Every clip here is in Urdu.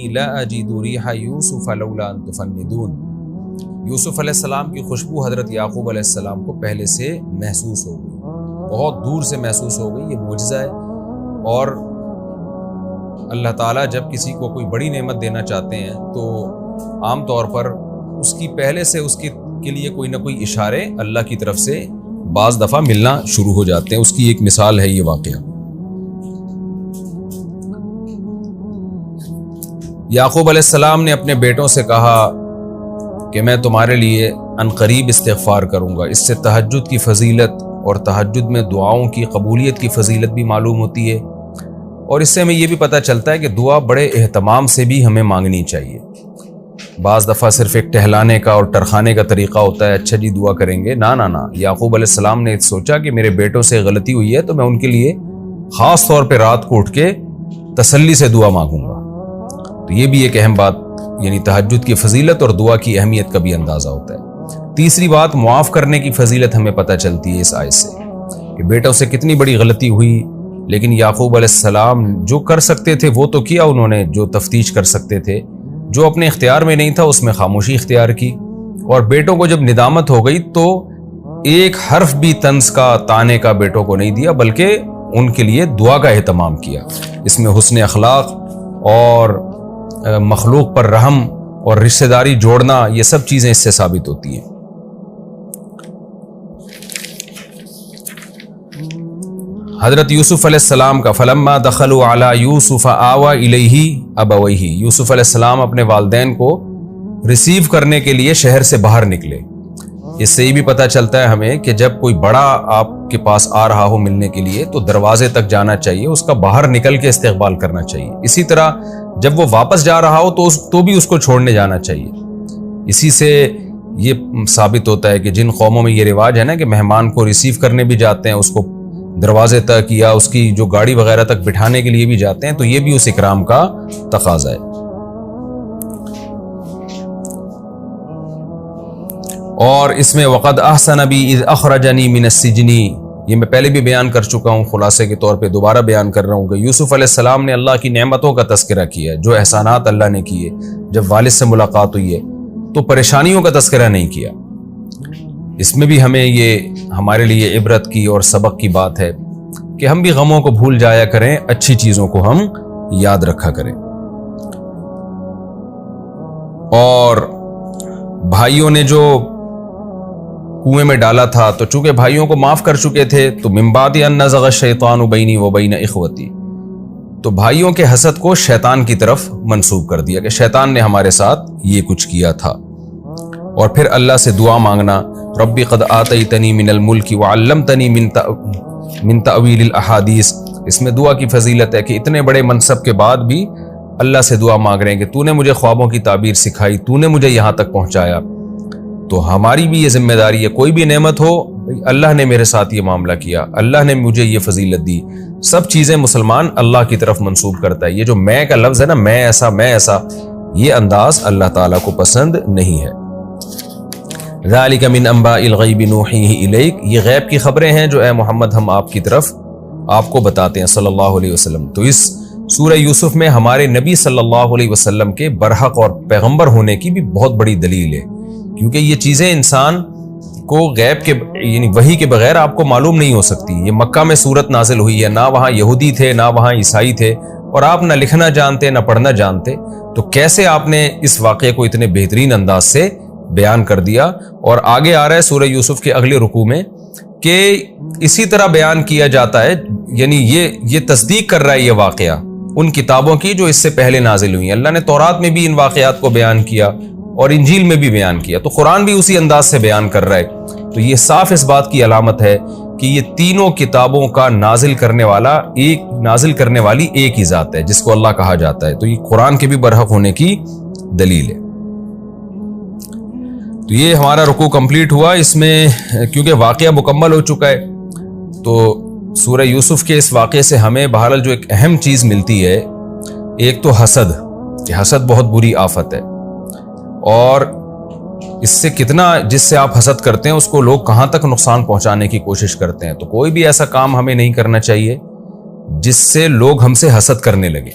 لا اجد ریح یوسف لولا ان تفندون۔ یوسف علیہ السلام کی خوشبو حضرت یعقوب علیہ السلام کو پہلے سے محسوس ہو گئی، بہت دور سے محسوس ہو گئی۔ یہ معجزہ ہے، اور اللہ تعالیٰ جب کسی کو کوئی بڑی نعمت دینا چاہتے ہیں تو عام طور پر اس کی پہلے سے اس کے لیے کوئی نہ کوئی اشارے اللہ کی طرف سے بعض دفعہ ملنا شروع ہو جاتے ہیں۔ اس کی ایک مثال ہے یہ واقعہ۔ یعقوب علیہ السلام نے اپنے بیٹوں سے کہا کہ میں تمہارے لیے عنقریب استغفار کروں گا۔ اس سے تہجد کی فضیلت اور تہجد میں دعاؤں کی قبولیت کی فضیلت بھی معلوم ہوتی ہے، اور اس سے ہمیں یہ بھی پتہ چلتا ہے کہ دعا بڑے اہتمام سے بھی ہمیں مانگنی چاہیے۔ بعض دفعہ صرف ایک ٹہلانے کا اور ٹرخانے کا طریقہ ہوتا ہے، اچھا جی دعا کریں گے، نہ۔ یعقوب علیہ السلام نے سوچا کہ میرے بیٹوں سے غلطی ہوئی ہے تو میں ان کے لیے خاص طور پہ رات کو اٹھ کے تسلی سے دعا مانگوں گا۔ تو یہ بھی ایک اہم بات، یعنی تہجد کی فضیلت اور دعا کی اہمیت کا بھی اندازہ ہوتا ہے۔ تیسری بات، معاف کرنے کی فضیلت ہمیں پتہ چلتی ہے اس آیت سے، کہ بیٹوں سے کتنی بڑی غلطی ہوئی، لیکن یعقوب علیہ السلام جو کر سکتے تھے وہ تو کیا، انہوں نے جو تفتیش کر سکتے تھے، جو اپنے اختیار میں نہیں تھا اس میں خاموشی اختیار کی، اور بیٹوں کو جب ندامت ہو گئی تو ایک حرف بھی طنز کا، طعنے کا بیٹوں کو نہیں دیا، بلکہ ان کے لیے دعا کا اہتمام کیا۔ اس میں حسن اخلاق اور مخلوق پر رحم اور رشتہ داری جوڑنا، یہ سب چیزیں اس سے ثابت ہوتی ہیں۔ حضرت یوسف علیہ السلام کا فلما دخلوا علی یوسف آوی الیہ ابویہ، یوسف علیہ السلام اپنے والدین کو ریسیو کرنے کے لیے شہر سے باہر نکلے۔ اس سے یہ بھی پتہ چلتا ہے ہمیں کہ جب کوئی بڑا آپ کے پاس آ رہا ہو ملنے کے لیے تو دروازے تک جانا چاہیے، اس کا باہر نکل کے استقبال کرنا چاہیے۔ اسی طرح جب وہ واپس جا رہا ہو تو بھی اس کو چھوڑنے جانا چاہیے۔ اسی سے یہ ثابت ہوتا ہے کہ جن قوموں میں یہ رواج ہے نا کہ مہمان کو ریسیو کرنے بھی جاتے ہیں، اس کو دروازے تک یا اس کی جو گاڑی وغیرہ تک بٹھانے کے لیے بھی جاتے ہیں، تو یہ بھی اس اکرام کا تقاضا ہے۔ اور اس میں وقد احسن بی اذ اخرجنی من السجن، یہ میں پہلے بھی بیان کر چکا ہوں، خلاصے کے طور پہ دوبارہ بیان کر رہا ہوں کہ یوسف علیہ السلام نے اللہ کی نعمتوں کا تذکرہ کیا ہے، جو احسانات اللہ نے کیے۔ جب والد سے ملاقات ہوئی ہے تو پریشانیوں کا تذکرہ نہیں کیا۔ اس میں بھی ہمیں یہ ہمارے لیے عبرت کی اور سبق کی بات ہے کہ ہم بھی غموں کو بھول جایا کریں، اچھی چیزوں کو ہم یاد رکھا کریں۔ اور بھائیوں نے جو کنویں میں ڈالا تھا تو چونکہ بھائیوں کو معاف کر چکے تھے، تو من بعد ان نزغ الشیطان بینی و بین اخوتی، تو بھائیوں کے حسد کو شیطان کی طرف منسوب کر دیا کہ شیطان نے ہمارے ساتھ یہ کچھ کیا تھا۔ اور پھر اللہ سے دعا مانگنا، ربی قد آتیتنی من الملک وعلمتنی من تأویل الاحادیث، اس میں دعا کی فضیلت ہے کہ اتنے بڑے منصب کے بعد بھی اللہ سے دعا مانگ رہے ہیں کہ تو نے مجھے خوابوں کی تعبیر سکھائی، تو نے مجھے یہاں تک پہنچایا۔ تو ہماری بھی یہ ذمہ داری ہے، کوئی بھی نعمت ہو، اللہ نے میرے ساتھ یہ معاملہ کیا، اللہ نے مجھے یہ فضیلت دی، سب چیزیں مسلمان اللہ کی طرف منسوب کرتا ہے۔ یہ جو میں کا لفظ ہے نا، میں ایسا، یہ انداز اللہ تعالیٰ کو پسند نہیں ہے۔ ذالک من انباء الغیب نوحیہ الیک، یہ غیب کی خبریں ہیں جو اے محمد ہم آپ کی طرف آپ کو بتاتے ہیں صلی اللہ علیہ وسلم۔ تو اس سورہ یوسف میں ہمارے نبی صلی اللہ علیہ وسلم کے برحق اور پیغمبر ہونے کی بھی بہت بڑی دلیل ہے، کیونکہ یہ چیزیں انسان کو غیب کے یعنی وحی کے بغیر آپ کو معلوم نہیں ہو سکتی۔ یہ مکہ میں صورت نازل ہوئی ہے، نہ وہاں یہودی تھے نہ وہاں عیسائی تھے، اور آپ نہ لکھنا جانتے نہ پڑھنا جانتے، تو کیسے آپ نے اس واقعے کو اتنے بہترین انداز سے بیان کر دیا۔ اور آگے آ رہا ہے سورہ یوسف کے اگلے رکوع میں کہ اسی طرح بیان کیا جاتا ہے، یعنی یہ تصدیق کر رہا ہے یہ واقعہ ان کتابوں کی جو اس سے پہلے نازل ہوئی ہیں۔ اللہ نے تورات میں بھی ان واقعات کو بیان کیا اور انجیل میں بھی بیان کیا، تو قرآن بھی اسی انداز سے بیان کر رہا ہے۔ تو یہ صاف اس بات کی علامت ہے کہ یہ تینوں کتابوں کا نازل کرنے والی ایک ہی ذات ہے جس کو اللہ کہا جاتا ہے۔ تو یہ قرآن کے بھی برحق ہونے کی دلیل ہے۔ تو یہ ہمارا رکوع کمپلیٹ ہوا۔ اس میں کیونکہ واقعہ مکمل ہو چکا ہے تو سورہ یوسف کے اس واقعے سے ہمیں بہرحال جو ایک اہم چیز ملتی ہے، ایک تو حسد، کہ حسد بہت بری آفت ہے، اور اس سے جس سے آپ حسد کرتے ہیں اس کو لوگ کہاں تک نقصان پہنچانے کی کوشش کرتے ہیں۔ تو کوئی بھی ایسا کام ہمیں نہیں کرنا چاہیے جس سے لوگ ہم سے حسد کرنے لگے۔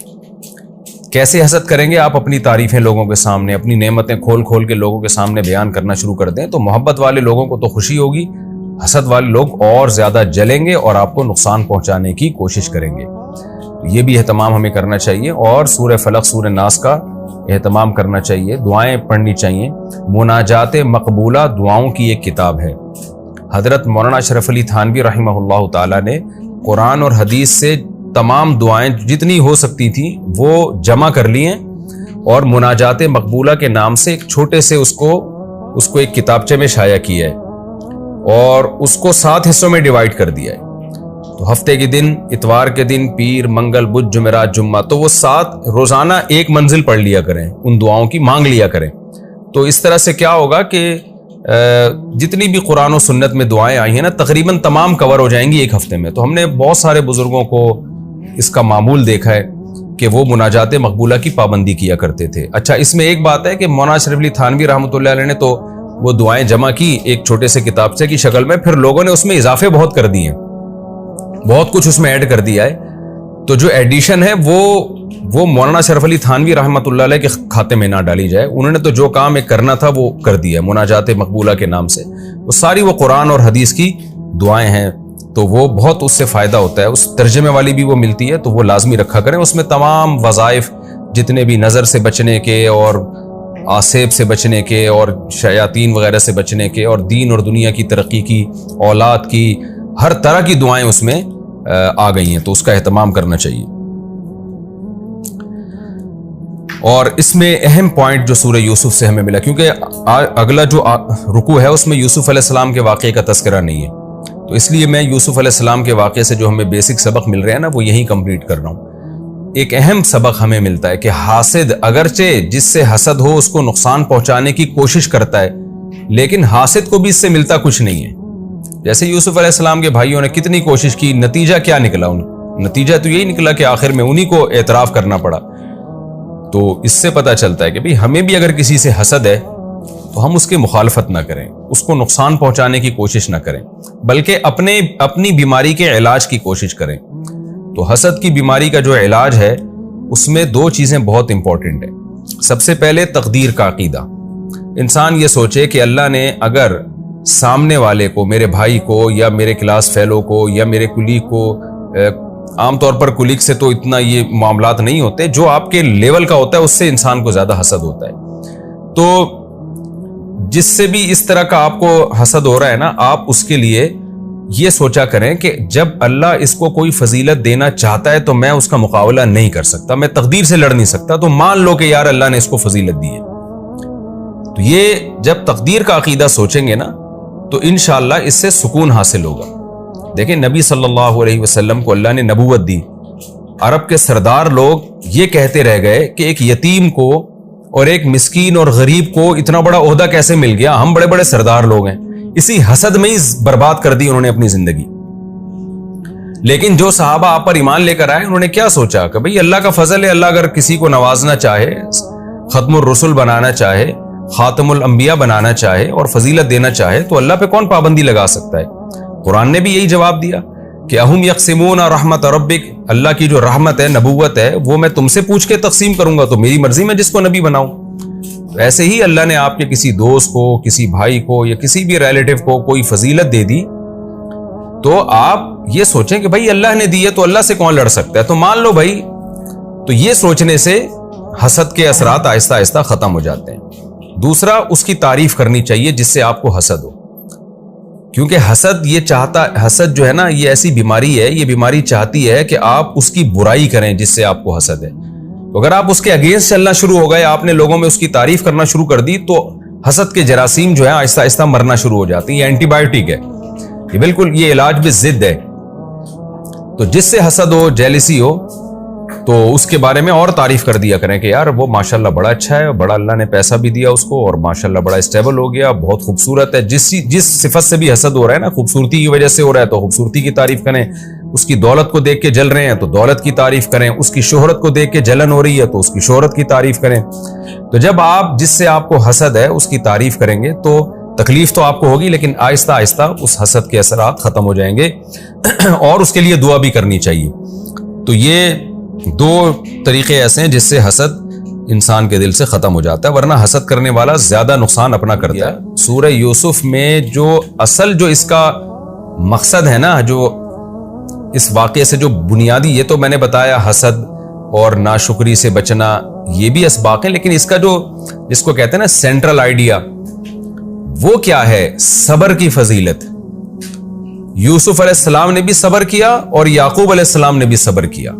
کیسے حسد کریں گے؟ آپ اپنی تعریفیں لوگوں کے سامنے، اپنی نعمتیں کھول کھول کے لوگوں کے سامنے بیان کرنا شروع کر دیں تو محبت والے لوگوں کو تو خوشی ہوگی، حسد والے لوگ اور زیادہ جلیں گے اور آپ کو نقصان پہنچانے کی کوشش کریں گے۔ یہ بھی اہتمام ہمیں کرنا چاہیے، اور سورہ فلق سورہ ناس کا اہتمام کرنا چاہیے، دعائیں پڑھنی چاہیے۔ مناجات مقبولہ دعاؤں کی ایک کتاب ہے، حضرت مولانا اشرف علی تھانوی رحمہ اللہ تعالیٰ نے قرآن اور حدیث سے تمام دعائیں جتنی ہو سکتی تھیں وہ جمع کر لی ہیں، اور مناجات مقبولہ کے نام سے ایک چھوٹے سے اس کو ایک کتابچے میں شائع کیا ہے، اور اس کو 7 حصوں میں ڈیوائیڈ کر دیا ہے۔ تو ہفتے کے دن، اتوار کے دن، پیر، منگل، بدھ، جمعرات، جمعہ، تو وہ 7 روزانہ ایک منزل پڑھ لیا کریں، ان دعاؤں کی مانگ لیا کریں۔ تو اس طرح سے کیا ہوگا کہ جتنی بھی قرآن و سنت میں دعائیں آئی ہیں نا تقریباً تمام کور ہو جائیں گی ایک ہفتے میں۔ تو ہم نے بہت سارے بزرگوں کو اس کا معمول دیکھا ہے کہ وہ مناجات مقبولہ کی پابندی کیا کرتے تھے۔ اچھا، اس میں ایک بات ہے کہ مولانا اشرف علی تھانوی رحمۃ اللہ علیہ نے تو وہ دعائیں جمع کی ایک چھوٹے سے کتابچے کی شکل میں، پھر لوگوں نے اس میں اضافے بہت کر دیے ہیں، بہت کچھ اس میں ایڈ کر دیا ہے۔ تو جو ایڈیشن ہے وہ مولانا شرف علی تھانوی رحمۃ اللہ علیہ کے کھاتے میں نہ ڈالی جائے۔ انہوں نے تو جو کام ایک کرنا تھا وہ کر دیا مناجات مقبولہ کے نام سے، وہ ساری وہ قرآن اور حدیث کی دعائیں ہیں، تو وہ بہت اس سے فائدہ ہوتا ہے۔ اس ترجمے والی بھی وہ ملتی ہے تو وہ لازمی رکھا کریں، اس میں تمام وظائف جتنے بھی نظر سے بچنے کے اور آسیب سے بچنے کے اور شیاطین وغیرہ سے بچنے کے اور دین اور دنیا کی ترقی کی، اولاد کی، ہر طرح کی دعائیں اس میں آ گئی ہیں، تو اس کا اہتمام کرنا چاہیے۔ اور اس میں اہم پوائنٹ جو سورہ یوسف سے ہمیں ملا، کیونکہ اگلا جو رکوع ہے اس میں یوسف علیہ السلام کے واقعے کا تذکرہ نہیں ہے، تو اس لیے میں یوسف علیہ السلام کے واقعے سے جو ہمیں بیسک سبق مل رہے ہیں نا وہ یہی کمپلیٹ کر رہا ہوں۔ ایک اہم سبق ہمیں ملتا ہے کہ حاسد اگرچہ جس سے حسد ہو اس کو نقصان پہنچانے کی کوشش کرتا ہے، لیکن حاسد کو بھی اس سے ملتا کچھ نہیں ہے۔ جیسے یوسف علیہ السلام کے بھائیوں نے کتنی کوشش کی، نتیجہ کیا نکلا؟ نتیجہ تو یہی نکلا کہ آخر میں انہی کو اعتراف کرنا پڑا۔ تو اس سے پتہ چلتا ہے کہ بھئی ہمیں بھی اگر کسی سے حسد ہے تو ہم اس کی مخالفت نہ کریں، اس کو نقصان پہنچانے کی کوشش نہ کریں، بلکہ اپنی بیماری کے علاج کی کوشش کریں۔ تو حسد کی بیماری کا جو علاج ہے اس میں 2 چیزیں بہت امپورٹنٹ ہیں۔ سب سے پہلے تقدیر کا عقیدہ، انسان یہ سوچے کہ اللہ نے اگر سامنے والے کو، میرے بھائی کو یا میرے کلاس فیلو کو یا میرے کلیگ کو، عام طور پر کلیگ سے تو اتنا یہ معاملات نہیں ہوتے، جو آپ کے لیول کا ہوتا ہے اس سے انسان کو زیادہ حسد ہوتا ہے۔ تو جس سے بھی اس طرح کا آپ کو حسد ہو رہا ہے نا، آپ اس کے لیے یہ سوچا کریں کہ جب اللہ اس کو کوئی فضیلت دینا چاہتا ہے تو میں اس کا مقابلہ نہیں کر سکتا، میں تقدیر سے لڑ نہیں سکتا، تو مان لو کہ یار اللہ نے اس کو فضیلت دی ہے۔ تو یہ جب تقدیر کا عقیدہ سوچیں گے نا تو انشاءاللہ اس سے سکون حاصل ہوگا۔ دیکھیں نبی صلی اللہ علیہ وسلم کو اللہ نے نبوت دی، عرب کے سردار لوگ یہ کہتے رہ گئے کہ ایک یتیم کو اور ایک مسکین اور غریب کو اتنا بڑا عہدہ کیسے مل گیا، ہم بڑے بڑے سردار لوگ ہیں۔ اسی حسد میں ہی برباد کر دی انہوں نے اپنی زندگی۔ لیکن جو صحابہ آپ پر ایمان لے کر آئے انہوں نے کیا سوچا کہ بھئی اللہ کا فضل ہے، اللہ اگر کسی کو نوازنا چاہے، ختم الرسل بنانا چاہے، خاتم الانبیاء بنانا چاہے اور فضیلت دینا چاہے تو اللہ پہ کون پابندی لگا سکتا ہے؟ قرآن نے بھی یہی جواب دیا کہ اہم یقسمون رحمت ربک، اللہ کی جو رحمت ہے، نبوت ہے، وہ میں تم سے پوچھ کے تقسیم کروں گا، تو میری مرضی میں جس کو نبی بناؤں۔ ایسے ہی اللہ نے آپ کے کسی دوست کو، کسی بھائی کو یا کسی بھی ریلیٹو کو کوئی فضیلت دے دی تو آپ یہ سوچیں کہ بھائی اللہ نے دی ہے تو اللہ سے کون لڑ سکتا ہے، تو مان لو بھائی۔ تو یہ سوچنے سے حسد کے اثرات آہستہ آہستہ ختم ہو جاتے ہیں۔ دوسرا، اس کی تعریف کرنی چاہیے جس سے آپ کو حسد ہو، کیونکہ حسد جو ہے نا یہ ایسی بیماری ہے، یہ بیماری چاہتی ہے کہ آپ اس کی برائی کریں جس سے آپ کو حسد ہے۔ اگر آپ اس کے اگینسٹ چلنا شروع ہو گئے، آپ نے لوگوں میں اس کی تعریف کرنا شروع کر دی، تو حسد کے جراثیم جو ہیں آہستہ آہستہ مرنا شروع ہو جاتی ہیں۔ یہ اینٹی بائیوٹک ہے، یہ بالکل یہ علاج بھی ضد ہے۔ تو جس سے حسد ہو، جیلسی ہو، تو اس کے بارے میں اور تعریف کر دیا کریں کہ یار وہ ماشاءاللہ بڑا اچھا ہے، بڑا اللہ نے پیسہ بھی دیا اس کو، اور ماشاءاللہ بڑا اسٹیبل ہو گیا، بہت خوبصورت ہے۔ جس صفت سے بھی حسد ہو رہا ہے نا، خوبصورتی کی وجہ سے ہو رہا ہے تو خوبصورتی کی تعریف کریں، اس کی دولت کو دیکھ کے جل رہے ہیں تو دولت کی تعریف کریں، اس کی شہرت کو دیکھ کے جلن ہو رہی ہے تو اس کی شہرت کی تعریف کریں۔ تو جب آپ جس سے آپ کو حسد ہے اس کی تعریف کریں گے تو تکلیف تو آپ کو ہوگی، لیکن آہستہ آہستہ اس حسد کے اثرات ختم ہو جائیں گے، اور اس کے لیے دعا بھی کرنی چاہیے۔ تو یہ دو طریقے ایسے ہیں جس سے حسد انسان کے دل سے ختم ہو جاتا ہے، ورنہ حسد کرنے والا زیادہ نقصان اپنا کرتا ہے۔ سورہ یوسف میں جو اس کا مقصد ہے نا، جو اس واقعے سے جو بنیادی، یہ تو میں نے بتایا حسد اور ناشکری سے بچنا، یہ بھی اسباق ہیں، لیکن اس کا جو جس کو کہتے ہیں نا سینٹرل آئیڈیا، وہ کیا ہے؟ صبر کی فضیلت۔ یوسف علیہ السلام نے بھی صبر کیا اور یعقوب علیہ السلام نے بھی صبر کیا۔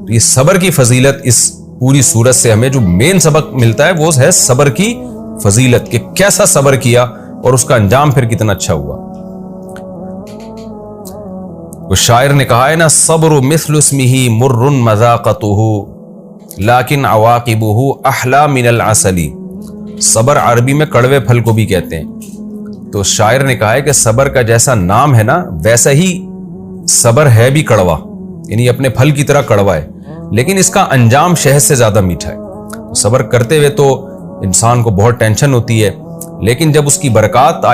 یہ صبر کی فضیلت اس پوری سورت سے ہمیں جو مین سبق ملتا ہے وہ ہے صبر کی فضیلت، کہ کیسا صبر کیا اور اس کا انجام پھر کتنا اچھا ہوا۔ وہ شاعر نے کہا ہے نا، صبر مثل اسمہ مر مذاقتہ لیکن عواقبہ احلی من العسل۔ صبر عربی میں کڑوے پھل کو بھی کہتے ہیں۔ تو شاعر نے کہا ہے کہ صبر کا جیسا نام ہے نا، ویسا ہی صبر ہے بھی کڑوا، یعنی اپنے پھل کی طرح کڑوا ہے، لیکن اس کا انجام شہد سے زیادہ میٹھا ہے۔ صبر کرتے ہوئے تو انسان کو بہت ٹینشن ہوتی ہے، لیکن جب اس کی برکات